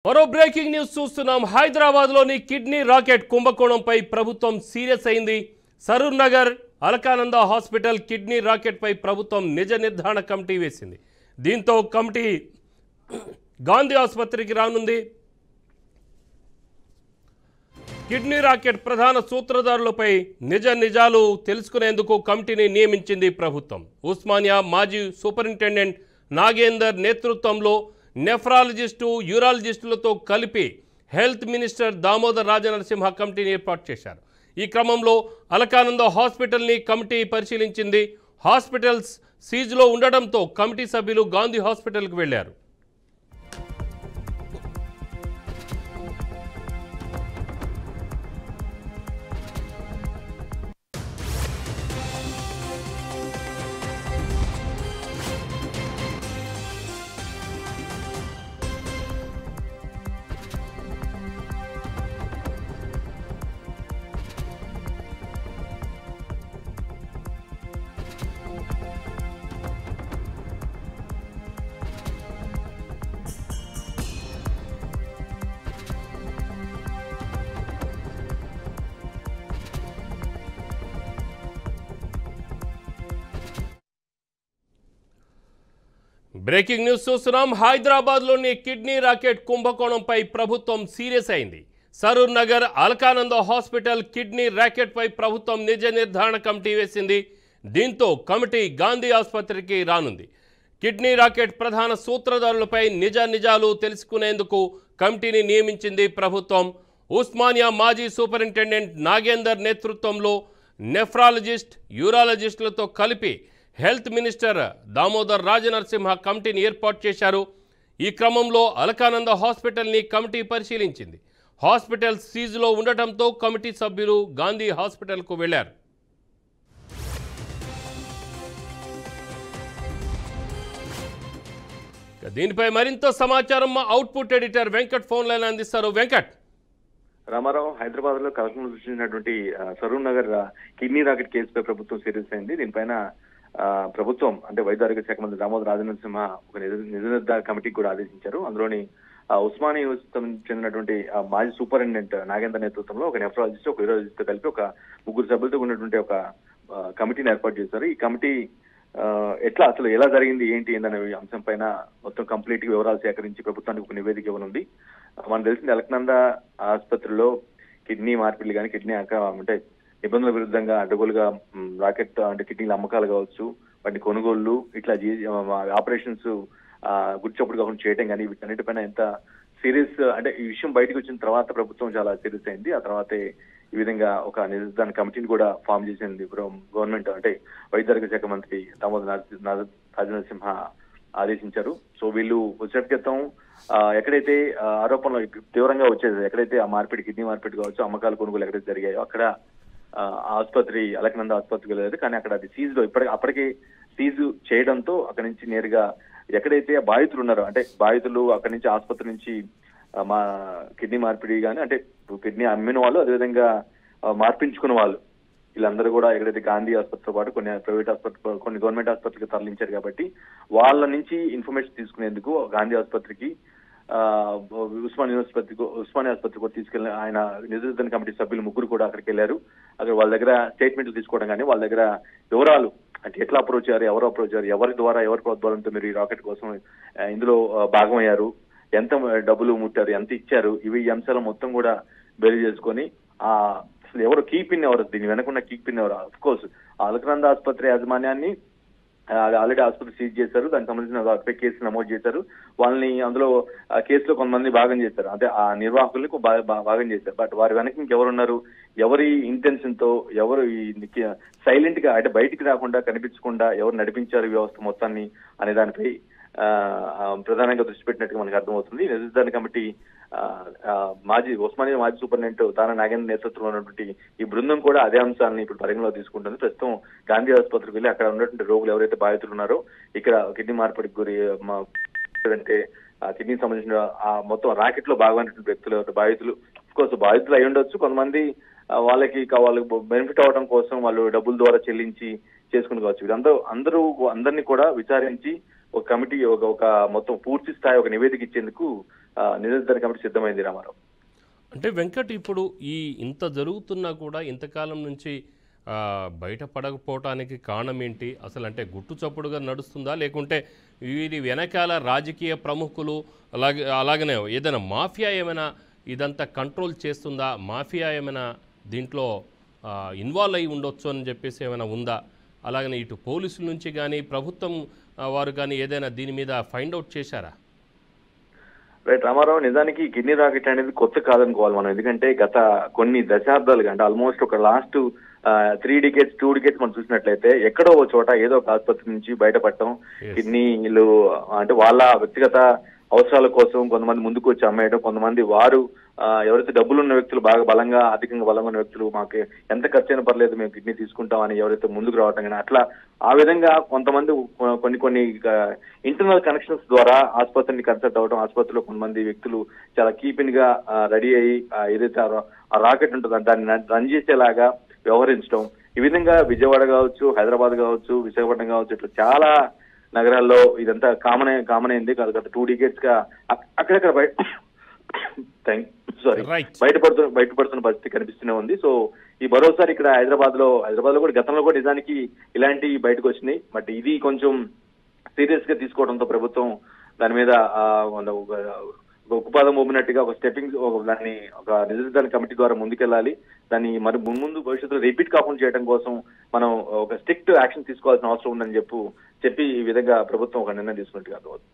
మరో breaking news చూస్తున్నాం. హైదరాబాద్లోని కిడ్నీ రాకెట్ కుంభకోణంపై ప్రభుత్వం సీరియస్ అయింది. సరూర్ నగర్ అలకానంద హాస్పిటల్ కిడ్నీ రాకెట్పై ప్రభుత్వం నిజ నిర్ధారణ కమిటీ వేసింది. దీంతో కమిటీ గాంధీ ఆసుపత్రికి రానుంది. కిడ్నీ రాకెట్ ప్రధాన సూత్రధారులపై నిజాలు తెలుసుకునేందుకు కమిటీని నియమించింది ప్రభుత్వం. ఉస్మానియా మాజీ సూపరింటెండెంట్ నాగేందర్ నేతృత్వంలో నెఫ్రాలజిస్టు, యూరాలజిస్టులతో కలిపి హెల్త్ మినిస్టర్ దామోదర్ రాజనరసింహ కమిటీని ఏర్పాటు చేశారు. ఈ క్రమంలో అలకానంద హాస్పిటల్ని కమిటీ పరిశీలించింది. హాస్పిటల్స్ సీజ్లో ఉండడంతో కమిటీ సభ్యులు గాంధీ హాస్పిటల్కు వెళ్లారు. బ్రేకింగ్ న్యూస్ చూస్తున్నాం. హైదరాబాద్లోని కిడ్నీ రాకెట్ కుంభకోణంపై ప్రభుత్వం సీరియస్ అయింది. సరూర్ నగర్ అలకానంద హాస్పిటల్ కిడ్నీ రాకెట్పై ప్రభుత్వం నిజ నిర్ధారణ కమిటీ వేసింది. దీంతో కమిటీ గాంధీ ఆసుపత్రికి రానుంది. కిడ్నీ రాకెట్ ప్రధాన సూత్రధారులపై నిజాలు తెలుసుకునేందుకు కమిటీని నియమించింది ప్రభుత్వం. ఉస్మానియా మాజీ సూపరింటెండెంట్ నాగేందర్ నేతృత్వంలో నెఫ్రాలజిస్ట్, యూరాలజిస్టులతో కలిపి హెల్త్ మినిస్టర్ దామోదర్ రాజనరసింహ కమిటీని ఏర్పాటు చేశారు. ఈ క్రమంలో అలకానంద హాస్పిటల్ని కమిటీ పరిశీలించింది. హాస్పిటల్ సీజ్లో ఉండటంతో కమిటీ సభ్యులు గాంధీ హాస్పిటల్కు వెళ్లారు. దీనిపై మరింత సమాచారం మా output editor Venkat phone line అందిస్తారు. వెంకట్. రామారావు, హైదరాబాద్ లో కలకలం సృష్టించినటువంటి సరూర్ నగర్ కిడ్నీ రాకెట్ కేసుపై ప్రభుత్వం సీరియస్ అయింది. దీనిపైన ప్రభుత్వం అంటే వైద్య ఆరోగ్య శాఖ మంత్రి దామోదర్ రాజనరసింహ ఒక నిజ నిర్ధారణ కమిటీకి కూడా ఆదేశించారు. అందులోని ఉస్మానియా యూనివర్సిటీకి చెందినటువంటి మాజీ సూపరింటెండెంట్ నాగేందర్ నేతృత్వంలో ఒక నెఫ్రాలజిస్ట్, ఒక యూరాలజిస్ట్ కలిపి ఒక 3 సభ్యులతో ఉన్నటువంటి ఒక కమిటీని ఏర్పాటు చేశారు. ఈ కమిటీ అసలు ఎలా జరిగింది ఏంటనే అంశం పైన మొత్తం కంప్లీట్ గా వివరాలు సేకరించి ప్రభుత్వానికి ఒక నివేదిక ఇవ్వనుంది. మనకు తెలిసింది అలకానంద ఆసుపత్రిలో కిడ్నీ మార్పిడి కానీ కిడ్నీ అంటే నిబంధనల విరుద్ధంగా అడ్డగోలుగా రాకెట్ అంటే కిడ్నీల అమ్మకాలు కావచ్చు, వాటి కొనుగోళ్లు, ఇట్లా ఆపరేషన్స్ గుర్చప్పుడు కాకుండా చేయటం కానీ వీటన్నిటిపైన ఎంత సీరియస్ అంటే ఈ విషయం బయటకు వచ్చిన తర్వాత ప్రభుత్వం చాలా సీరియస్ అయింది. ఆ తర్వాతే ఈ విధంగా ఒక నిర్ధారణ కమిటీని కూడా ఫామ్ చేసింది గవర్నమెంట్ అంటే వైద్య ఆరోగ్య శాఖ మంత్రి దామోదర్ రాజనరసింహ ఆదేశించారు. సో వీళ్ళు వచ్చే క్రితం ఎక్కడైతే ఆరోపణలు తీవ్రంగా వచ్చేది, ఎక్కడైతే ఆ మార్పిడి కిడ్నీ మార్పిడి కావచ్చు, అమ్మకాలు కొనుగోలు ఎక్కడైతే జరిగాయో అక్కడ ఆసుపత్రి అలకానంద ఆసుపత్రికి వెళ్ళలేదు. కానీ అక్కడ అది సీజ్ లో అప్పటికే సీజ్ చేయడంతో అక్కడి నుంచి నేరుగా ఎక్కడైతే బాధితులు ఉన్నారో అంటే బాధితులు అక్కడి నుంచి ఆసుపత్రి నుంచి మా కిడ్నీ మార్పిడి కానీ అంటే కిడ్నీ అమ్మిన వాళ్ళు, అదేవిధంగా మార్పించుకున్న వాళ్ళు, వీళ్ళందరూ కూడా ఎక్కడైతే గాంధీ ఆసుపత్రితో పాటు కొన్ని ప్రైవేట్ ఆసుపత్రి, కొన్ని గవర్నమెంట్ ఆసుపత్రికి తరలించారు. కాబట్టి వాళ్ళ నుంచి ఇన్ఫర్మేషన్ తీసుకునేందుకు గాంధీ ఆసుపత్రికి ఉస్మానియా ఆసుపత్రికి కూడా తీసుకెళ్లిన ఆయన నిజ కమిటీ సభ్యులు 3 కూడా అక్కడికి వెళ్లారు. అక్కడ వాళ్ళ దగ్గర స్టేట్మెంట్లు తీసుకోవడం కానీ వాళ్ళ దగ్గర వివరాలు అంటే ఎట్లా అప్రోచ్ అయ్యారు, ఎవరు అప్రోచ్ అయ్యారు, ఎవరి ప్రోద్బలంతో మీరు ఈ రాకెట్ కోసం ఇందులో భాగమయ్యారు, ఎంత డబ్బులు ముట్టారు, ఎంత ఇచ్చారు, ఈ అంశాలు మొత్తం కూడా బేరీ చేసుకొని అసలు ఎవరు కీపిన్ ఎవరు, దీని వెనకున్న కీపిన్ ఎవరు. అఫ్ కోర్స్ అలకానంద ఆసుపత్రి యాజమాన్యాన్ని ఆల్రెడీ ఆసుపత్రి సీజ్ చేశారు. దానికి సంబంధించిన కేసులు నమోదు చేశారు. వాళ్ళని అందులో కేసులో కొంతమంది భాగం చేశారు, అంటే ఆ నిర్వాహకుల్ని భాగం చేశారు. బట్ వారి వెనక ఇంకెవరున్నారు, ఎవరి ఇంటెన్షన్ తో, ఎవరు సైలెంట్ గా అంటే బయటికి రాకుండా కనిపించకుండా ఎవరు నడిపించారు వ్యవస్థ మొత్తాన్ని అనే దానిపై ప్రధానంగా దృష్టి పెట్టినట్టుగా మనకు అర్థమవుతుంది. నిర్ధారణ కమిటీ ఉస్మానియా మాజీ సూపరింటెండెంట్ తానా నాగేంద్ర నేతృత్వంలో ఉన్నటువంటి ఈ బృందం కూడా అదే అంశాన్ని ఇప్పుడు పరిగణలో తీసుకుంటుంది. ప్రస్తుతం గాంధీ ఆసుపత్రికి వెళ్ళి అక్కడ ఉన్నటువంటి రోగులు ఎవరైతే బాధితులు ఉన్నారో, ఇక్కడ కిడ్నీ మార్పిడికి గురి అంటే కిడ్నీకి సంబంధించిన మొత్తం రాకెట్ లో భాగమైనటువంటి వ్యక్తులు బాధితులు, కోర్స్ బాధితులు అయి ఉండొచ్చు, కొంతమంది వాళ్ళకి బెనిఫిట్ అవడం కోసం వాళ్ళు డబ్బుల ద్వారా చెల్లించి చేసుకుని కావచ్చు. అందరినీ కూడా విచారించి ఒక కమిటీ ఒక మొత్తం పూర్తి స్థాయి ఒక నివేదిక ఇచ్చేందుకు నిజనిర్ధారణ కమిటీ సిద్ధమైంది రామారావు. అంటే వెంకట్, ఇప్పుడు ఈ ఇంత జరుగుతున్నా కూడా ఇంతకాలం నుంచి బయటపడకపోవటానికి కారణం ఏంటి అసలు? అంటే గుట్టు చప్పుడుగా నడుస్తుందా, లేకుంటే వీరి వెనకాల రాజకీయ ప్రముఖులు అలాగనే ఏదైనా మాఫియా ఏమైనా ఇదంతా కంట్రోల్ చేస్తుందా? మాఫియా ఏమైనా దీంట్లో ఇన్వాల్వ్ అయి ఉండొచ్చు అని చెప్పేసి ఏమైనా ఉందా? అలాగనే ఇటు పోలీసుల నుంచి కానీ ప్రభుత్వం వారు కానీ ఏదైనా దీని మీద ఫైండ్ అవుట్ చేశారా? రైట్ రామారావు, నిజానికి కిడ్నీ రాకెట్ అనేది కొత్త కాదనుకోవాలి మనం. ఎందుకంటే గత కొన్ని దశాబ్దాలుగా, అంటే ఆల్మోస్ట్ ఒక లాస్ట్ 3 decades 2 decades మనం చూసినట్లయితే ఎక్కడో ఓ చోట ఏదో ఒక ఆసుపత్రి నుంచి బయటపడటం, కిడ్నీలు అంటే వాళ్ళ వ్యక్తిగత అవసరాల కోసం కొంతమంది ముందుకు వచ్చి అమ్మేయడం, కొంతమంది వారు ఎవరైతే డబ్బులు ఉన్న వ్యక్తులు, బాగా బలంగా ఆర్థికంగా బలంగా ఉన్న వ్యక్తులు, మాకు ఎంత ఖర్చు అయినా పర్లేదు మేము కిడ్నీ తీసుకుంటామని ఎవరైతే ముందుకు రావటం కానీ, అట్లా ఆ విధంగా కొంతమంది కొన్ని ఇంటర్నల్ కనెక్షన్స్ ద్వారా ఆసుపత్రిని కన్సల్ట్ అవ్వడం, ఆసుపత్రిలో కొంతమంది వ్యక్తులు చాలా కీపిన్ గా రెడీ అయ్యి ఏదైతే ఆ రాకెట్ ఉంటుందో దాన్ని రన్ చేసేలాగా వ్యవహరించడం. ఈ విధంగా విజయవాడ కావచ్చు, హైదరాబాద్ కావచ్చు, విశాఖపట్నం కావచ్చు, ఇట్లా చాలా నగరాల్లో ఇదంతా కామన్ అయింది. గత 2 decades గా అక్కడక్కడ బయటపడుతున్న పరిస్థితి కనిపిస్తూనే ఉంది. సో ఈ మరోసారి ఇక్కడ హైదరాబాద్ లో కూడా గతంలో కూడా నిజానికి ఇలాంటి బయటకు వచ్చినాయి. బట్ ఇది కొంచెం సీరియస్ గా తీసుకోవడంతో ప్రభుత్వం దాని మీద ఉక్కుపాదం మోపినట్టుగా దాన్ని ఒక నిజనిర్ధారణ కమిటీ ద్వారా ముందుకెళ్లాలి. దాన్ని మరి ముందు భవిష్యత్తులో రిపీట్ కాకుండా చేయడం కోసం మనం ఒక స్ట్రిక్ట్ యాక్షన్ తీసుకోవాల్సిన అవసరం ఉందని చెప్పి ఈ విధంగా ప్రభుత్వం ఒక నిర్ణయం తీసుకున్నట్టుగా అర్థమవుతుంది.